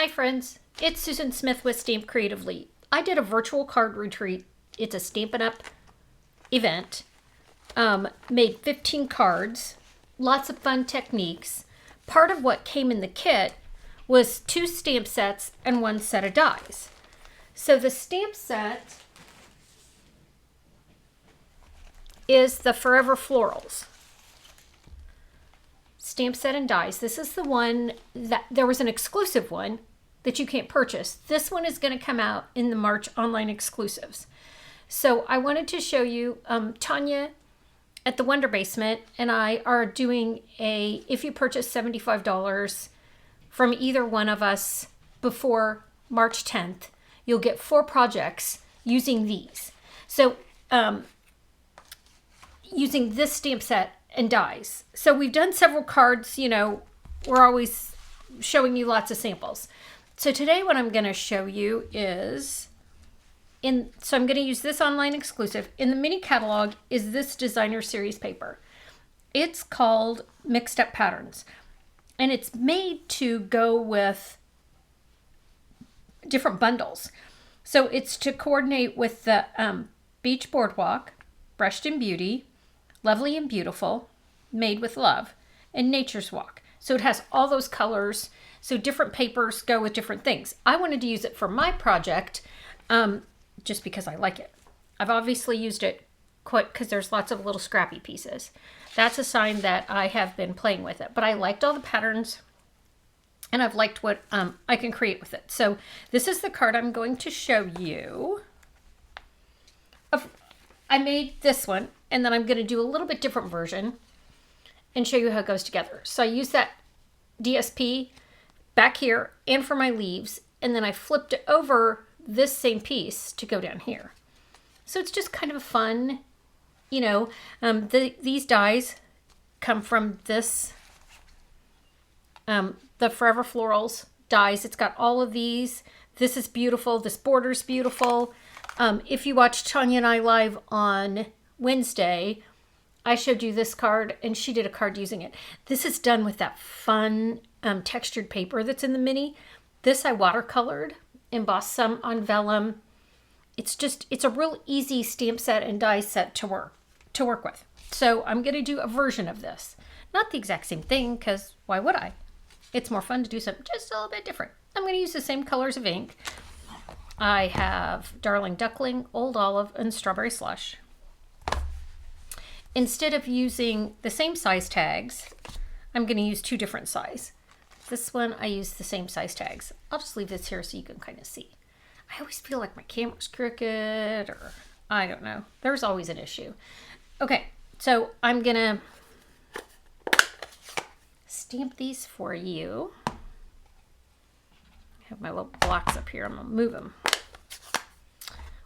Hi friends, it's Susan Smith with StampCreatively. I did a virtual card retreat. It's a Stampin' Up! Event. Made 15 cards, lots of fun techniques. Part of what came in the kit was 2 stamp sets and 1 set of dies. So the stamp set is the Forever Florals. Stamp set and dies. This is the one that there was an exclusive one that you can't purchase. This one is going to come out in the March online exclusives. So I wanted to show you Tanya at the Wonder Basement and I are doing if you purchase $75 from either one of us before March 10th, you'll get 4 projects using these. So using this stamp set and dies. So we've done several cards, we're always showing you lots of samples. So today what I'm going to show you is, so I'm going to use this online exclusive. In the mini catalog is this designer series paper. It's called Mixed Up Patterns. And it's made to go with different bundles. So it's to coordinate with the Beach Boardwalk, Brushed in Beauty, Lovely and Beautiful, Made with Love, and Nature's Walk. So it has all those colors. So different papers go with different things. I wanted to use it for my project just because I like it. I've obviously used it quite because there's lots of little scrappy pieces. That's a sign that I have been playing with it. But I liked all the patterns and I've liked what I can create with it. So this is the card I'm going to show you. I made this one and then I'm going to do a little bit different version and show you how it goes together. So I use that DSP back here and for my leaves, and then I flipped it over this same piece to go down here. So it's just kind of a fun, these dies come from this, the Forever Florals dies. It's got all of these. This is beautiful. This border's beautiful. If you watched Tanya and I live on Wednesday, I showed you this card and she did a card using it. This is done with that fun textured paper that's in the mini. This I watercolored, embossed some on vellum. It's a real easy stamp set and die set to work with. So I'm going to do a version of this. Not the exact same thing, because why would I? It's more fun to do something just a little bit different. I'm going to use the same colors of ink. I have Darling Duckling, Old Olive, and Strawberry Slush. Instead of using the same size tags, I'm going to use 2 different size. This one, I use the same size tags. I'll just leave this here so you can kind of see. I always feel like my camera's crooked, or I don't know. There's always an issue. Okay, so I'm going to stamp these for you. I have my little blocks up here. I'm going to move them.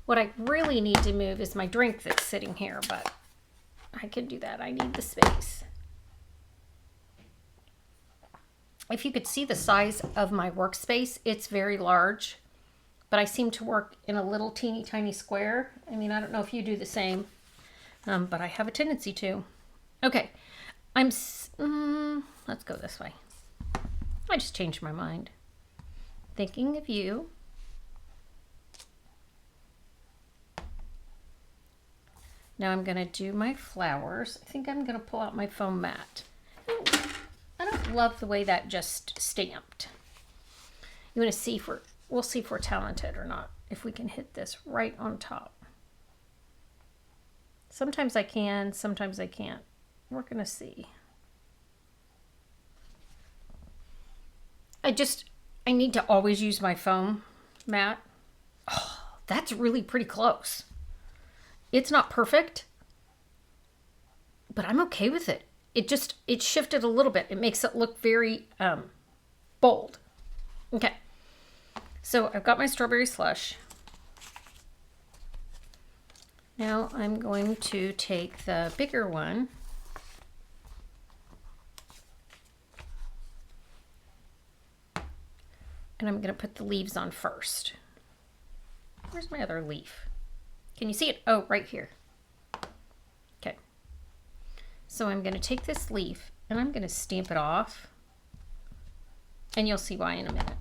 What I really need to move is my drink that's sitting here, but I can do that. I need the space. If you could see the size of my workspace, it's very large, but I seem to work in a little teeny tiny square. I mean, I don't know if you do the same, but I have a tendency to. Okay, let's go this way. I just changed my mind. Thinking of you. Now I'm going to do my flowers. I think I'm going to pull out my foam mat. I don't love the way that just stamped. You want to see we'll see if we're talented or not, if we can hit this right on top. Sometimes I can, sometimes I can't. We're going to see. I need to always use my foam mat. Oh, that's really pretty close. It's not perfect, but I'm okay with it. It shifted a little bit. It makes it look very bold. Okay. So I've got my Strawberry Slush. Now I'm going to take the bigger one. And I'm going to put the leaves on first. Where's my other leaf? Can you see it? Oh, right here. Okay. So I'm going to take this leaf and I'm going to stamp it off. And you'll see why in a minute.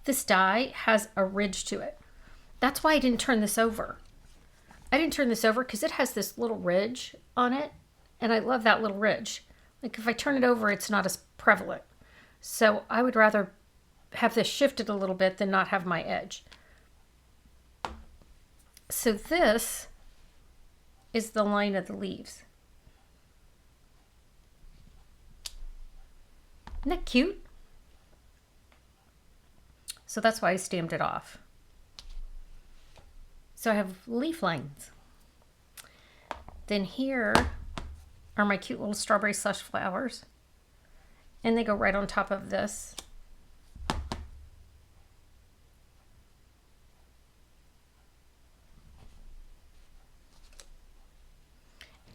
this die has a ridge to it. That's why I didn't turn this over. I didn't turn this over because it has this little ridge on it, and I love that little ridge. Like if I turn it over, it's not as prevalent. So I would rather have this shifted a little bit than not have my edge. So this is the line of the leaves. Isn't that cute? So that's why I stamped it off. So I have leaf lines. Then here are my cute little strawberry slush flowers. And they go right on top of this.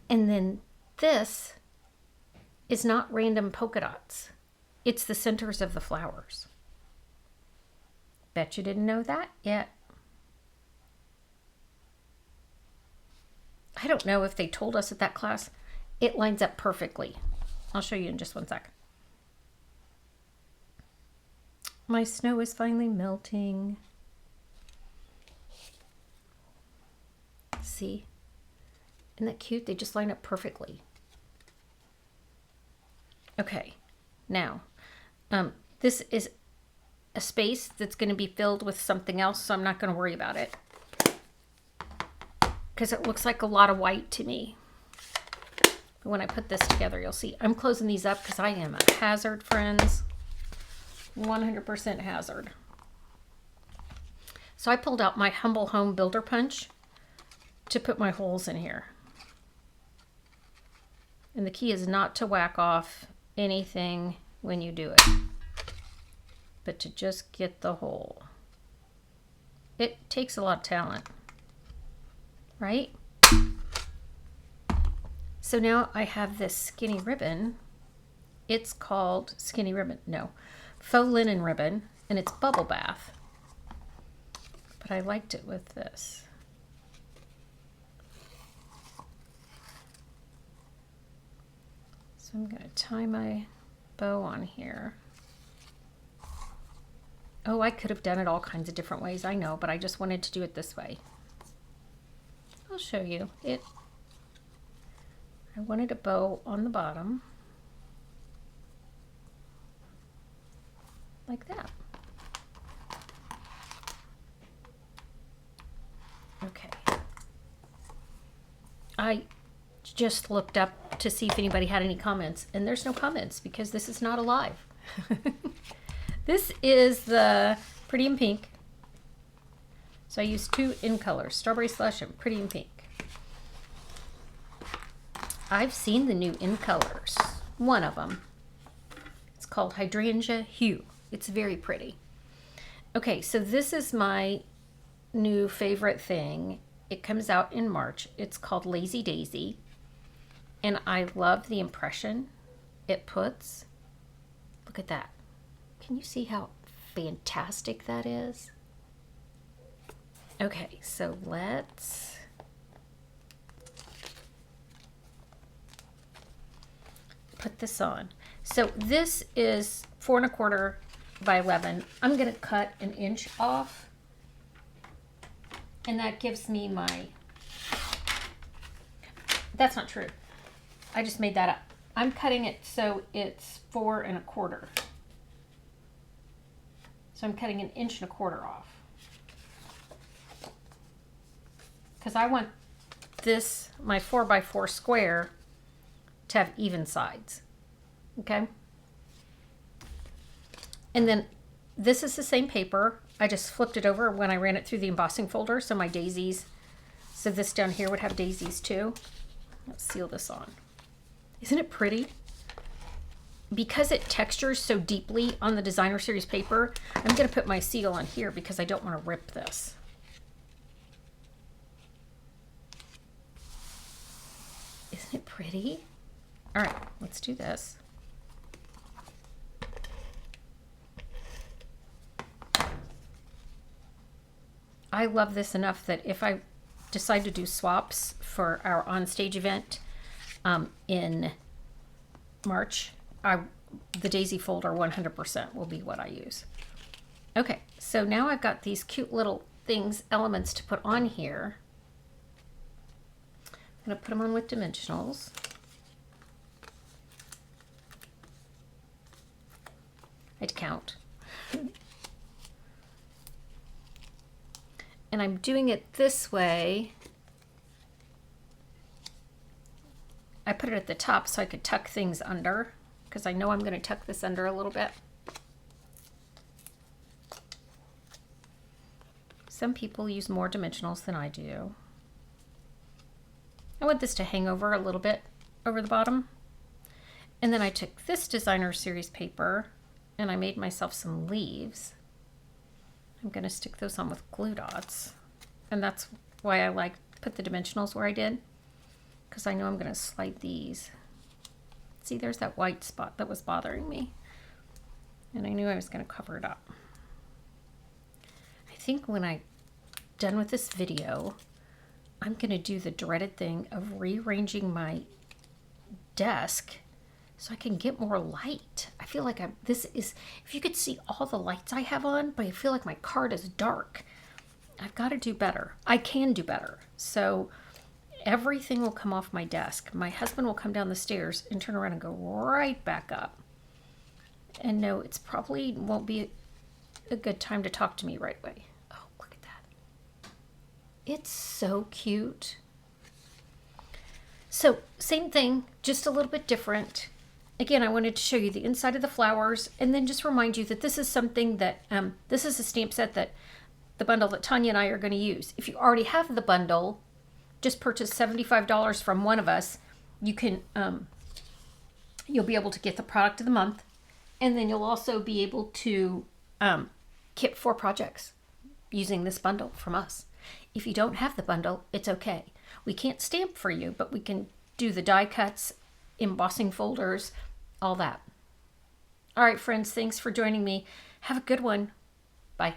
And then this is not random polka dots. It's the centers of the flowers. Bet you didn't know that yet. I don't know if they told us at that class. It lines up perfectly. I'll show you in just one sec. My snow is finally melting. See? Isn't that cute? They just line up perfectly. Okay, now, this is a space that's going to be filled with something else, so I'm not going to worry about it. Because it looks like a lot of white to me. But when I put this together, you'll see. I'm closing these up because I am a hazard, friends. 100% hazard. So I pulled out my Humble Home Builder Punch to put my holes in here. And the key is not to whack off anything when you do it, but to just get the hole. It takes a lot of talent, right? So now I have this skinny ribbon. It's called skinny ribbon, no, faux linen ribbon, and it's bubble bath. But I liked it with this. So I'm going to tie my bow on here. Oh, I could have done it all kinds of different ways, I know, but I just wanted to do it this way. I'll show you it. I wanted a bow on the bottom, like that. Okay. I just looked up to see if anybody had any comments, and there's no comments because this is not alive. This is the Pretty in Pink. So I used two in colors, Strawberry Slush and Pretty in Pink. I've seen the new in colors. One of them. It's called Hydrangea Hue. It's very pretty. Okay, so this is my new favorite thing. It comes out in March. It's called Lazy Daisy. And I love the impression it puts. Look at that. Can you see how fantastic that is? Okay, so let's put this on. So this is 4 1/4 by 11. I'm going to cut 1 inch off. And that gives me my, that's not true. I just made that up. I'm cutting it so it's 4 1/4. So I'm cutting 1 1/4 inches off. Because I want this, my 4 by 4 square, to have even sides. Okay? And then this is the same paper. I just flipped it over when I ran it through the embossing folder. So my daisies, so this down here would have daisies too. Let's seal this on. Isn't it pretty? Because it textures so deeply on the Designer Series paper, I'm going to put my seal on here because I don't want to rip this. Isn't it pretty? All right, let's do this. I love this enough that if I decide to do swaps for our on-stage event in March, the daisy folder 100% will be what I use. Okay, so now I've got these cute little things, elements to put on here. I'm going to put them on with dimensionals. I had to count. And I'm doing it this way. I put it at the top so I could tuck things under, because I know I'm going to tuck this under a little bit. Some people use more dimensionals than I do. I want this to hang over a little bit over the bottom. And then I took this designer series paper and I made myself some leaves. I'm going to stick those on with glue dots. And that's why I put the dimensionals where I did, because I know I'm going to slide these. See, there's that white spot that was bothering me. And I knew I was going to cover it up. I think when I'm done with this video, I'm going to do the dreaded thing of rearranging my desk so I can get more light. I feel like if you could see all the lights I have on, but I feel like my card is dark. I've got to do better. I can do better. So everything will come off my desk. My husband will come down the stairs and turn around and go right back up. And no, it's probably won't be a good time to talk to me right away. Oh, look at that. It's so cute. So same thing, just a little bit different. Again, I wanted to show you the inside of the flowers and then just remind you that this is something that, this is a stamp set that the bundle that Tanya and I are going to use. If you already have the bundle, just purchase $75 from one of us. You can, you'll be able to get the product of the month, and then you'll also be able to kit 4 projects using this bundle from us. If you don't have the bundle, it's okay. We can't stamp for you, but we can do the die cuts, embossing folders, all that. All right, friends, thanks for joining me. Have a good one. Bye.